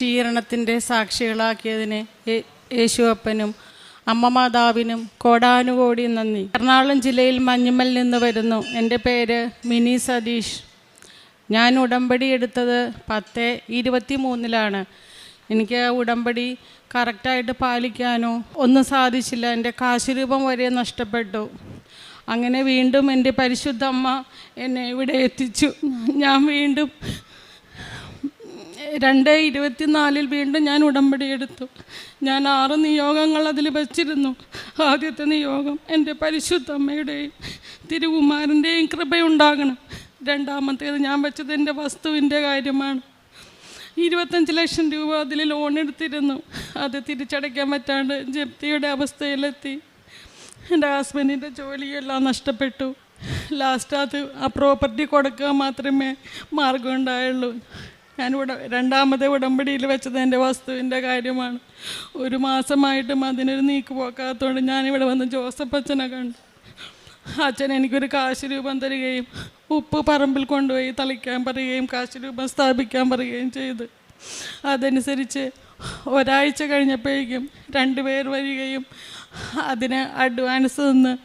ശീകരണത്തിൻ്റെ സാക്ഷികളാക്കിയതിന് യേശുവപ്പനും അമ്മ മാതാവിനും കോടാനുകോടി നന്ദി. എറണാകുളം ജില്ലയിൽ മഞ്ഞുമ്മൽ നിന്ന് വരുന്നു. എൻ്റെ പേര് മിനി സതീഷ്. ഞാൻ ഉടമ്പടി എടുത്തത് 10/23 എനിക്ക് ഉടമ്പടി കറക്റ്റായിട്ട് പാലിക്കാനോ ഒന്നും സാധിച്ചില്ല. എൻ്റെ കാശുരൂപം വരെ നഷ്ടപ്പെട്ടു. അങ്ങനെ വീണ്ടും എൻ്റെ പരിശുദ്ധ അമ്മ എന്നെ ഇവിടെ എത്തിച്ചു. ഞാൻ വീണ്ടും 2024 വീണ്ടും ഞാൻ ഉടമ്പടി എടുത്തു. ഞാൻ 6 നിയോഗങ്ങൾ അതിൽ വച്ചിരുന്നു. ആദ്യത്തെ നിയോഗം എൻ്റെ പരിശുദ്ധ അമ്മയുടെയും തിരുകുമാരൻ്റെയും കൃപയുണ്ടാകണം. രണ്ടാമത്തേത് ഞാൻ വെച്ചത് എൻ്റെ വസ്തുവിൻ്റെ കാര്യമാണ്. 25 ലക്ഷം രൂപ അതിൽ ലോൺ എടുത്തിരുന്നു. അത് തിരിച്ചടയ്ക്കാൻ പറ്റാണ്ട് ജപ്തിയുടെ അവസ്ഥയിലെത്തി. എൻ്റെ ഹസ്ബൻഡിൻ്റെ ജോലിയെല്ലാം നഷ്ടപ്പെട്ടു. ലാസ്റ്റ് ആ പ്രോപ്പർട്ടി കൊടുക്കുക മാത്രമേ മാർഗം ഉണ്ടായുള്ളൂ. രണ്ടാമത്തെ ഉടമ്പടിയിൽ വെച്ചത് എൻ്റെ വസ്തുവിൻ്റെ കാര്യമാണ്. 1 മാസമായിട്ടും അതിനൊരു നീക്ക് പോക്കാത്തതുകൊണ്ട് ഞാനിവിടെ വന്ന് ജോസഫ് അച്ഛനെ കണ്ടു. അച്ഛൻ എനിക്കൊരു കാശുരൂപം തരികയും ഉപ്പ് പറമ്പിൽ കൊണ്ടുപോയി തളിക്കാൻ പറയുകയും കാശുരൂപം സ്ഥാപിക്കാൻ പറയുകയും ചെയ്തു. അതനുസരിച്ച് ഒരാഴ്ച കഴിഞ്ഞപ്പോഴേക്കും 2 പേർ വരികയും അതിന് അഡ്വാൻസ് തന്ന്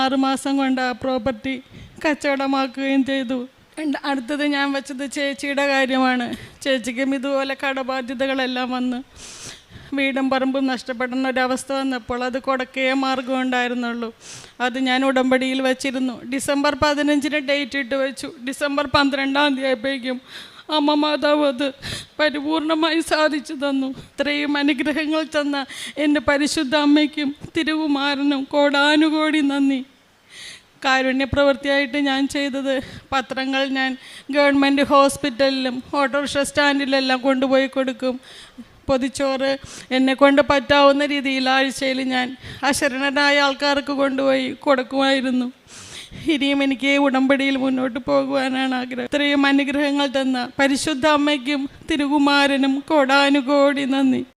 6 മാസം കൊണ്ട് ആ പ്രോപ്പർട്ടി കച്ചവടമാക്കുകയും ചെയ്തു. അടുത്തത് ഞാൻ വെച്ചത് ചേച്ചിയുടെ കാര്യമാണ്. ചേച്ചിക്കും ഇതുപോലെ കടബാധ്യതകളെല്ലാം വന്ന് വീടും പറമ്പും നഷ്ടപ്പെടുന്ന ഒരവസ്ഥ വന്നപ്പോൾ അത് കൊടുക്കേ മാർഗം ഉണ്ടായിരുന്നുള്ളൂ. അത് ഞാൻ ഉടമ്പടിയിൽ വച്ചിരുന്നു. ഡിസംബർ 15 ഡേറ്റ് ഇട്ട് വെച്ചു. ഡിസംബർ 12 ആയപ്പോഴേക്കും അമ്മ മാതാവ് അത് പരിപൂർണമായി സാധിച്ചു തന്നു. ഇത്രയും അനുഗ്രഹങ്ങൾ തന്ന എൻ്റെ പരിശുദ്ധ അമ്മയ്ക്കും തിരുകുമാരനും കോടാനുകോടി നന്ദി. കാരുണ്യപ്രവൃത്തിയായിട്ട് ഞാൻ ചെയ്തത് പത്രങ്ങൾ ഞാൻ ഗവൺമെൻറ് ഹോസ്പിറ്റലിലും ഓട്ടോറിക്ഷ സ്റ്റാൻഡിലെല്ലാം കൊണ്ടുപോയി കൊടുക്കും. പൊതിച്ചോറ് എന്നെക്കൊണ്ട് പറ്റാവുന്ന രീതിയിൽ ആഴ്ചയിൽ ഞാൻ അശരണരായ ആൾക്കാർക്ക് കൊണ്ടുപോയി കൊടുക്കുമായിരുന്നു. ഇനിയും എനിക്ക് ഉടമ്പടിയിൽ മുന്നോട്ട് പോകുവാനാണ് ആഗ്രഹം. ഇത്രയും അനുഗ്രഹങ്ങൾ തന്ന പരിശുദ്ധ അമ്മയ്ക്കും തിരുകുമാരനും കോടാനുകോടി നന്ദി.